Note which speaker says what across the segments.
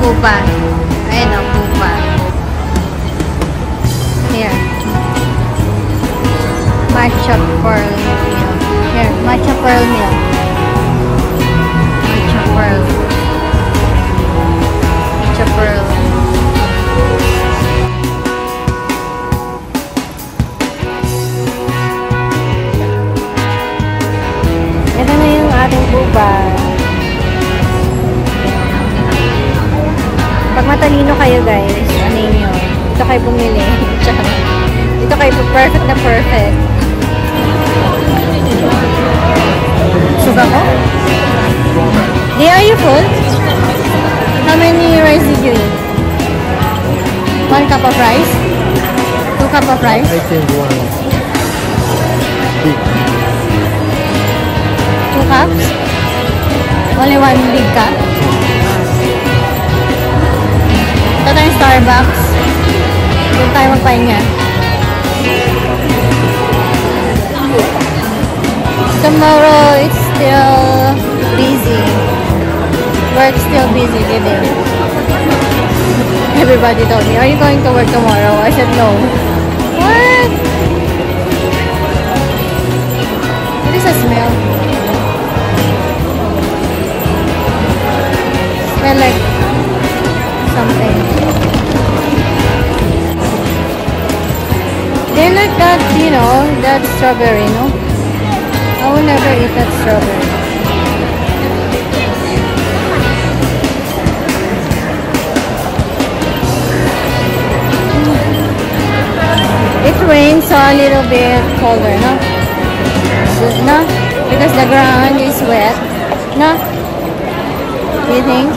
Speaker 1: pupa. Ayan o, pupa. Here. Matcha pearl milk. Here, matcha pearl milk. Matcha pearl. Matcha pearl. Ito na yung ating pupa. Pag matalino kayo guys, ano nyo? Ito kayo bumili. Ito kayo perfect na perfect. Suga ko? Di, are you full? How many rice did you eat? 1 cup of rice? 2 cup of rice?
Speaker 2: I think 1.
Speaker 1: 2 cups? Only 1 big cup? Ito tayong Starbucks. Doon tayo magpahinga. Tomorrow, it's still busy. Work's still busy today. Everybody told me, are you going to work tomorrow? I said no. What? What is the smell? Smell like something. They like that, you know, that strawberry, no? I will never eat that strawberry. It rains, so a little bit colder, no? No? Because the ground is wet. No? You think?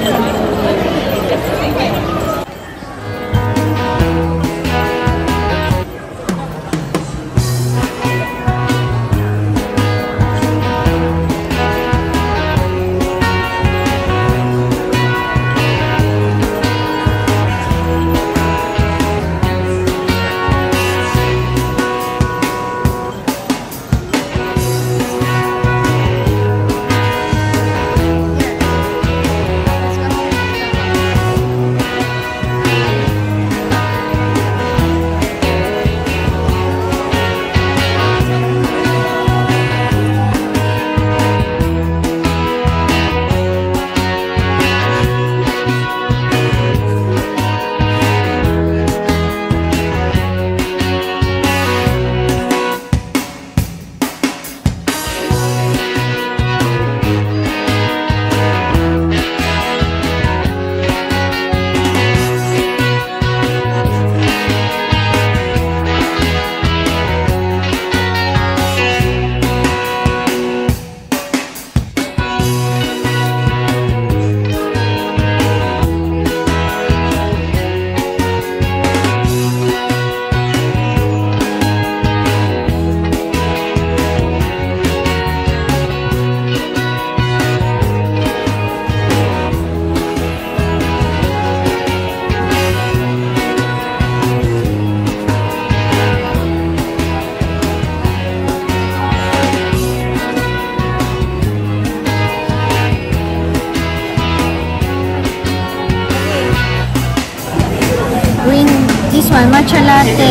Speaker 1: This one, matcha latte,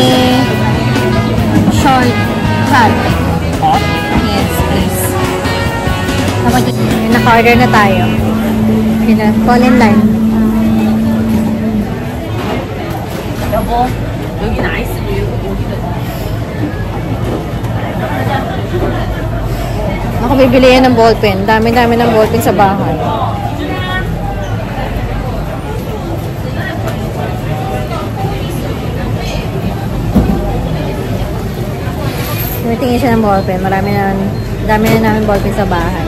Speaker 1: short cut. Yes, please. Naka-order na tayo. Fall in line. Ako bibili yan ng ballpen. Dami-dami ng ballpen sa bahay. Tingin siya ng ballpen. Dami na namin ballpen sa bahay.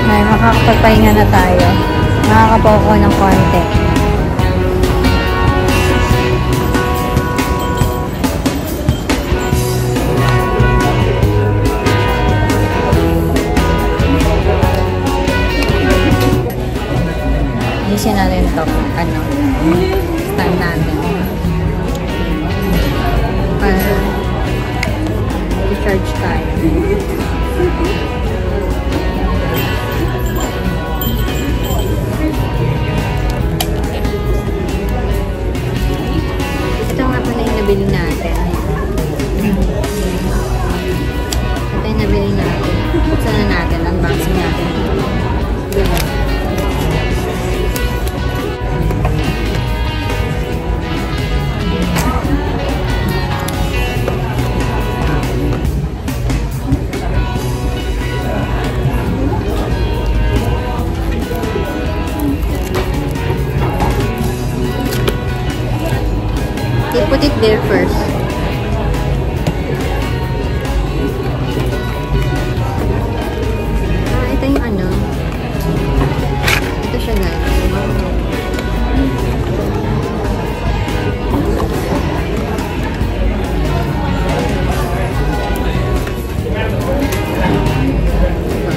Speaker 1: Ay, makakapagpahinga na tayo. Makakapoko ng konti. Natin to, time natin. Para i-charge tayo. Ito nga pala yung nabili natin. Ito yung nabili natin. Buksan na natin. Unboxing natin. Diba? They put it there first. Ito yung ano. Ito siya guys.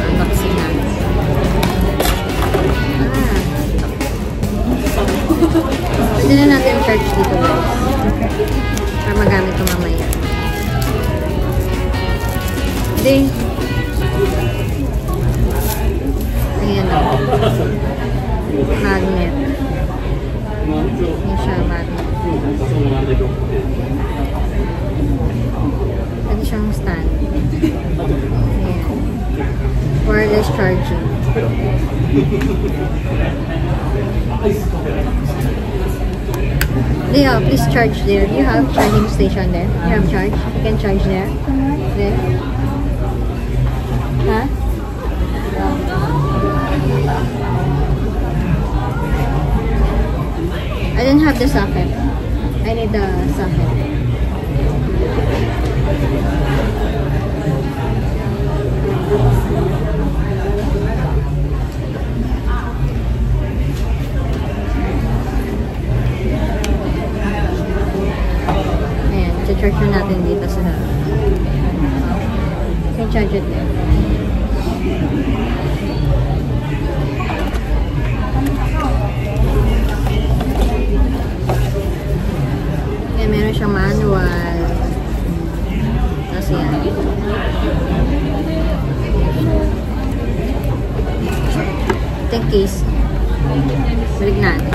Speaker 1: Unboxing natin. Pwede na natin yung charge dito guys. Para magamit ko mamaya. Hindi. Ayan o. Magnet. Ayan siya, magnet. Pwede siyang stand. Ayan. Wireless charging. Leo, please charge there. Do you have charging station there? You have charge? You can charge there? There? Huh? I don't have the socket. I need the socket. Charge na natin dito sa you can charge it there. Kaya meron siyang manual. Tapos yan. Ito yung case. Balik natin.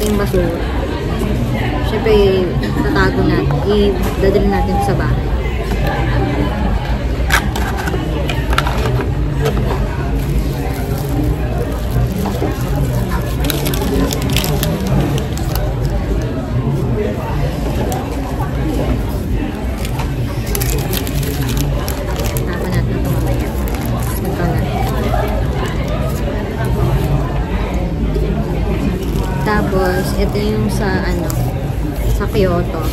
Speaker 1: Yung basura. Siyempre, tatago natin. I-dadali natin sa bahay. Tapan natin ito mamaya. Ito na. Tapos, ito yung sa ano, sa Kyoto.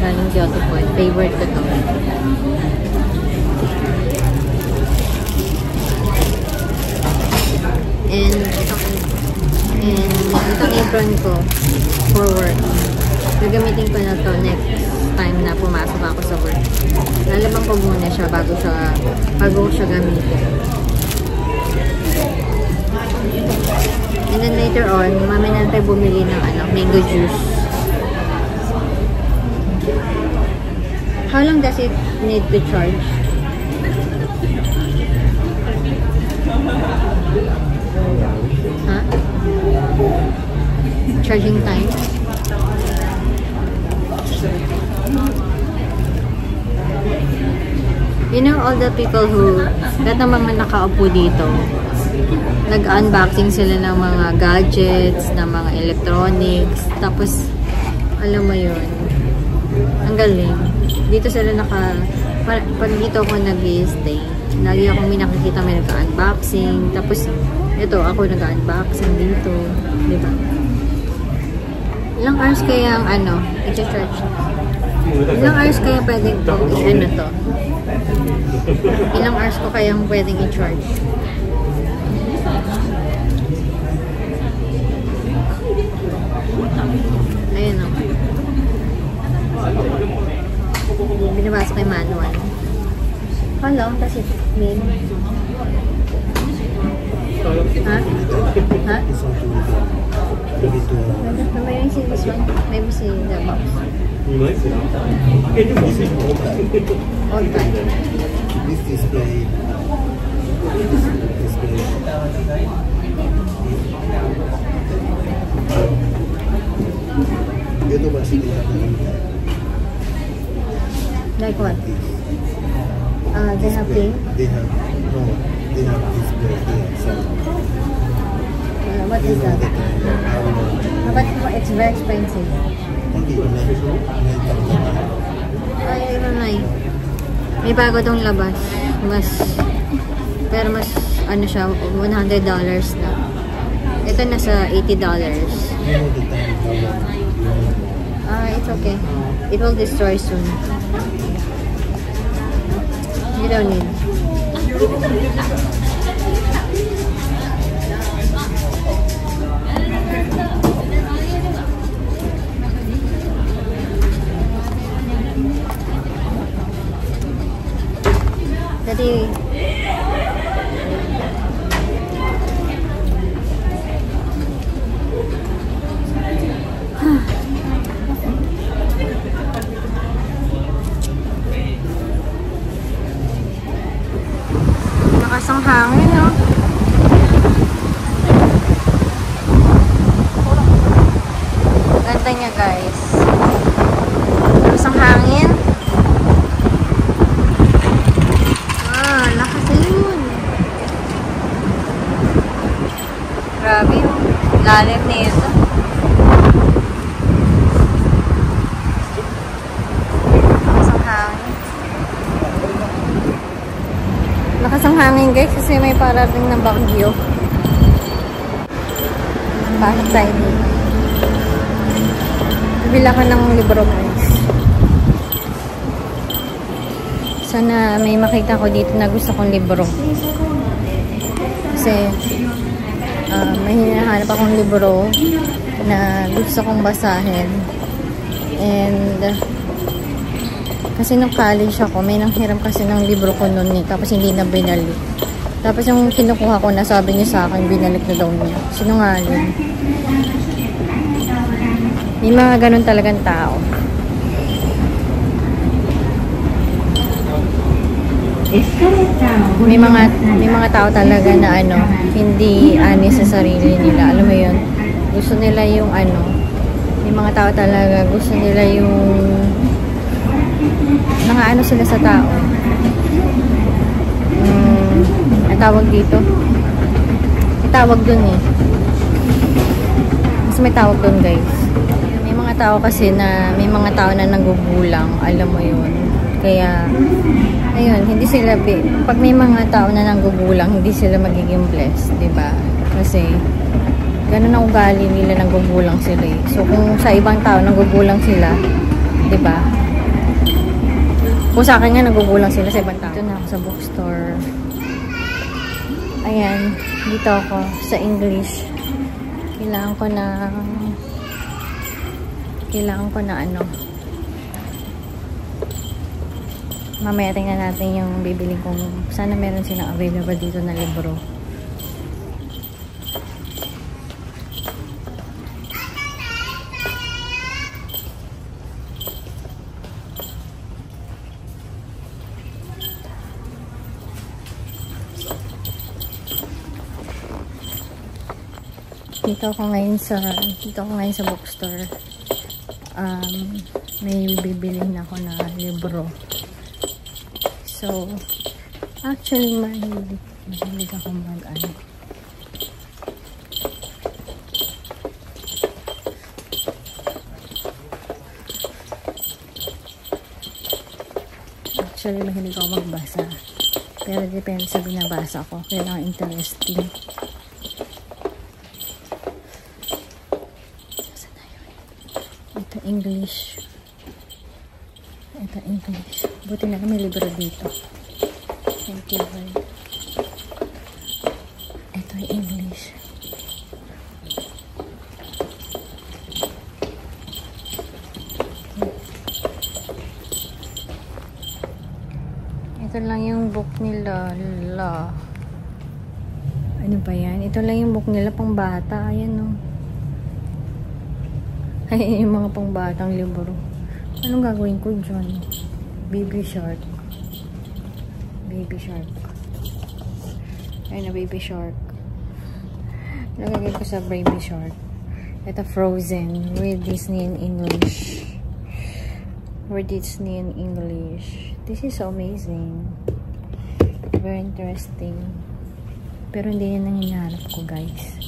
Speaker 1: Galing Kyoto po. Favorite ko to. And itong apron ko for work. Gagamitin ko na to next time na pumasok ako sa work. Lalabang ko muna siya bago ko siya gamitin. And then later on, mamaya na tayo bumili ng mango juice. How long does it need to charge? Huh? Charging time? You know, all the people who, lahat ng mga nakaupo dito, nag-unboxing sila ng mga gadgets, ng mga electronics, tapos, alam mo yun, ang galing. Dito sila pag dito ako nag-stay, lagi akong may nakikita may nag-unboxing, tapos, ito, ako nag-unboxing dito, diba? Ilang hours kaya ang i-charge? Ilang hours kaya pwedeng to, to? Ilang hours ko kayang pwedeng i-charge? Ayan o. Binabasa ko yung manual. How long does it mean? Huh? Huh?
Speaker 2: This one to be to
Speaker 1: Maybe see this one. Maybe see the box. All time.
Speaker 2: this display. Ito ba sila
Speaker 1: Like what? They have pink.
Speaker 2: They have display here. So
Speaker 1: What is that? But it's very expensive. Ay, ano na eh. May bago tong labas. Pero mas, ano siya, $100 na. Ito nasa $80. It's okay. It will destroy soon. You don't need. Jadi lakas ang hangin, no? Ganda niya, guys. Lakas ang hangin. Lakas na yun. Grabe yung lalim nito. Lakas ang hangin. Lakas ang hangin, guys, kasi may parating na bagyo. Bakit tayo dito? Bibila ka ng libro, guys. Sana may makita ko dito na gusto kong libro. Kasi may hinahanap akong libro na gusto kong basahin. And kasi nung college ako, may nanghiram kasi ng libro ko noon eh, tapos hindi na binalik. Tapos yung kinukuha ko na, sabi niya sa akin, binalik na daw niya. Sinungaling. May mga ganun talagang tao. May mga tao talaga na ano, hindi honest sa sarili nila. Alam mo yun? Gusto nila yung ano, may mga tao talaga, gusto nila yung mga ano sila sa tao. Ang tawag dito. May tawag dun eh. Mas may tawag dun, guys. May mga tao kasi na, may mga tao na nagugulang. Alam mo yun. Kaya ayun, hindi sila, pag may mga tao na nanggugulang, hindi sila magiging blessed, diba? Kasi, ganun ang ugali nila, nanggugulang sila eh. So, kung sa ibang tao, nanggugulang sila, diba? Kung sa akin nga, nanggugulang sila sa ibang tao. Dito na ako sa bookstore. Ayan, dito ako sa English. Kailangan ko na ano, mamaya tingnan natin yung bibiling kong, sana meron silang available dito na libro. Dito ako ngayon sa bookstore. May bibilin ako na libro. So, actually, mahilig ako mag-ano. Actually, mahilig ako magbasa. Pero depende sa binabasa ko. Kailangan interesting. Ito, English. Ito, English. Buti na may libro dito. Thank you, Lord. Ito ay English. Ito lang yung book nila. Ano ba yan? Ito lang yung book nila pang bata. Ayan o. Ayan yung mga pang batang libro. Anong gagawin ko dyan? Baby Shark. Baby Shark. Ayan na, Baby Shark. Lagagay ko sa Baby Shark. Ito Frozen with Disney in English. With Disney in English. This is so amazing. Very interesting. Pero hindi yan ang hinahanap ko, guys.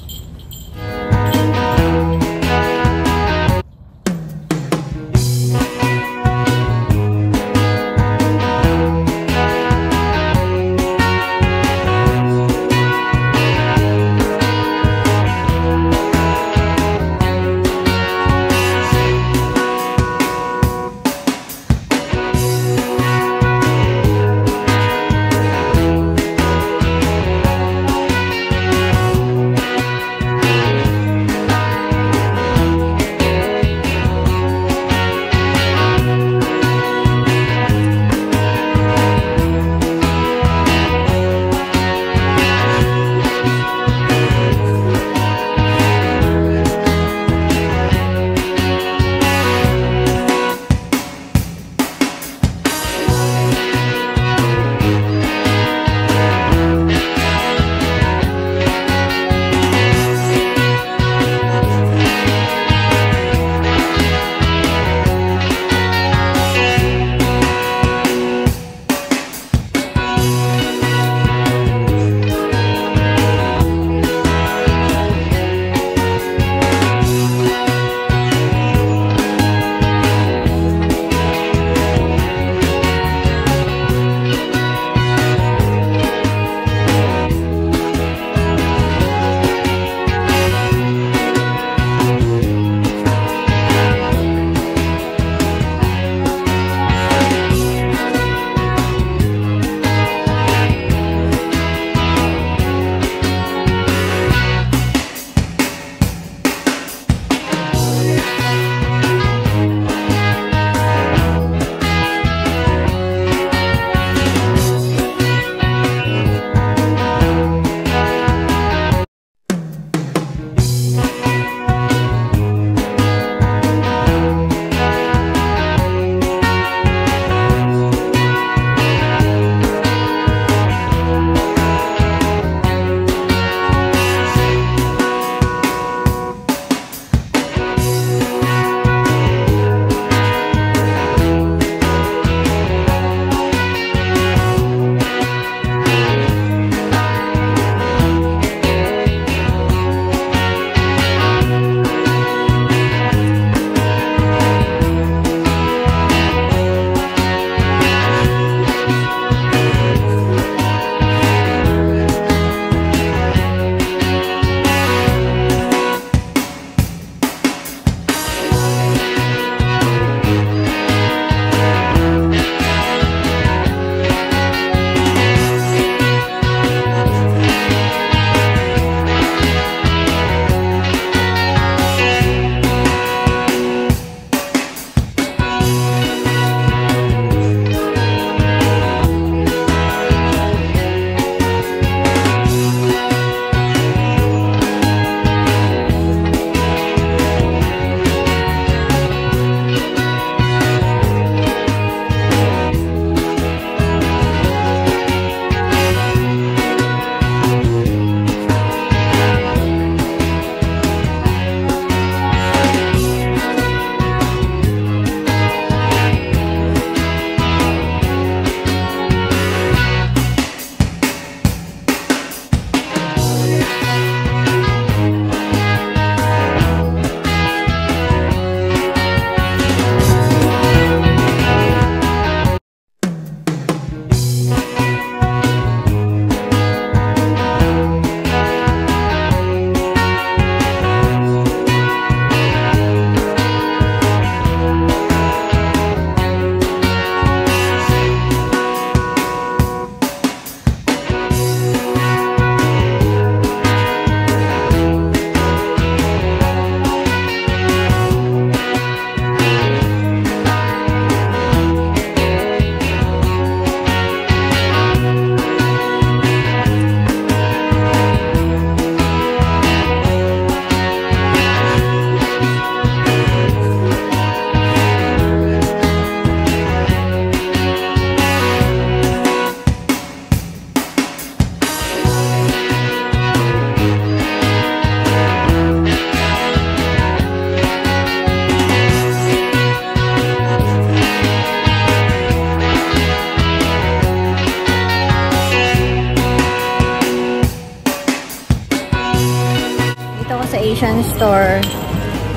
Speaker 1: Asian store.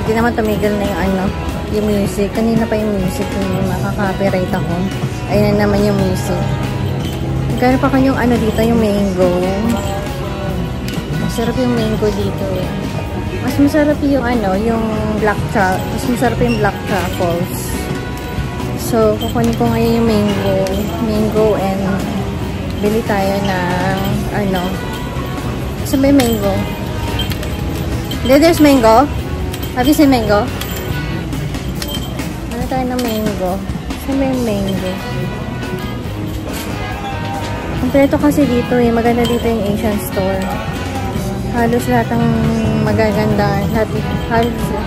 Speaker 1: Hindi naman tumigil na yung ano, yung music. Kanina pa yung music, yung makaka-copyright ako. Ayan na naman yung music. Magkano pa kanyang ano dito, yung mango. Masarap yung mango dito. Mas masarap yung ano, yung black truffle. Mas masarap yung black truffles. So, kukunin ko ngayon yung mango. Mango and bili tayo ng ano. Saan ba yung mango? There's mango? Have you seen mango? Ano tayo ng mango? Saan ba yung mango? Kompleto kasi dito eh. Maganda dito yung Asian store. Halos lahat ng magaganda.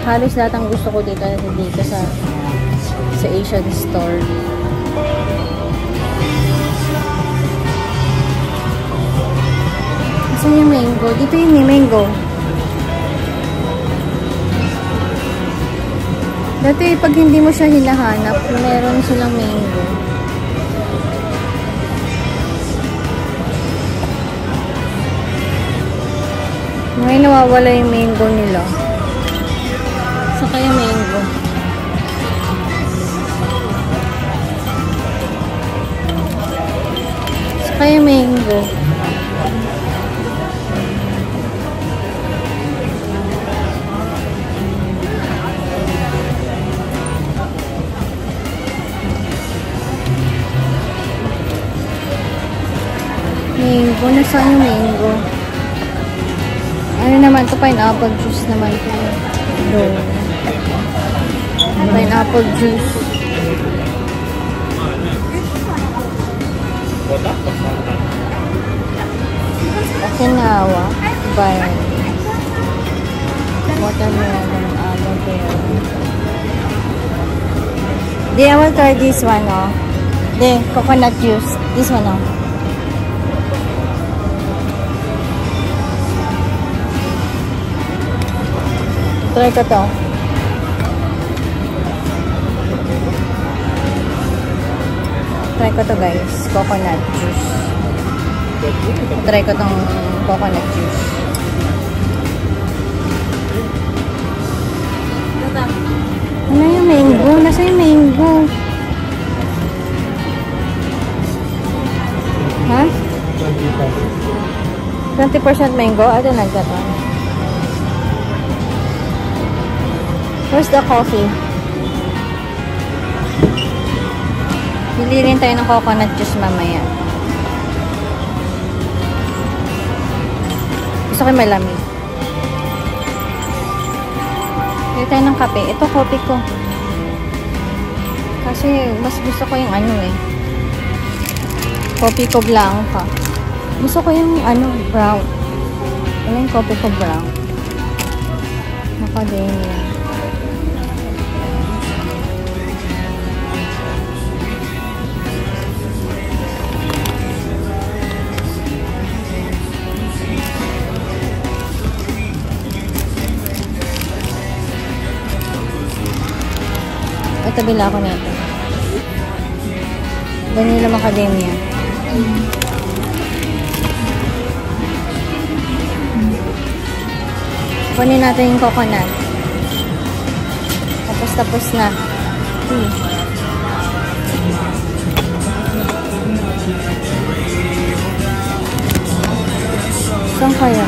Speaker 1: Halos lahat ng gusto ko dito sa Asian store. Saan yung mango? Dito yung mango. Dati, pag hindi mo siya hinahanap, meron silang mango. Ngayon nawawala yung mango nila. Saka yung mango. Saka yung mango. Mango, nasaan yung mango? Ano naman to? Pineapple juice naman to. Pineapple juice. Okinawa. Bayan. Watermelon. Aloe vera. I will try this one, oh. Coconut juice. This one, oh. Try ko to. Try ko to guys. Coconut juice. Try ko tong coconut juice. Ano yung mango? Nasa yung mango? Ha? 20% mango? I don't like that one. Where's the coffee? Bili rin tayo ng coconut juice mamaya. Gusto ko malamig. Bili tayo ng kape. Ito coffee ko. Kasi mas gusto ko yung ano eh. Coffee ko blanca. Gusto ko yung ano brown. Ano yung coffee ko brown? Macadamia. Ito bila ako nito. Vanilla macadamia. Kunin natin yung coconut. Tapos na. Saan kaya?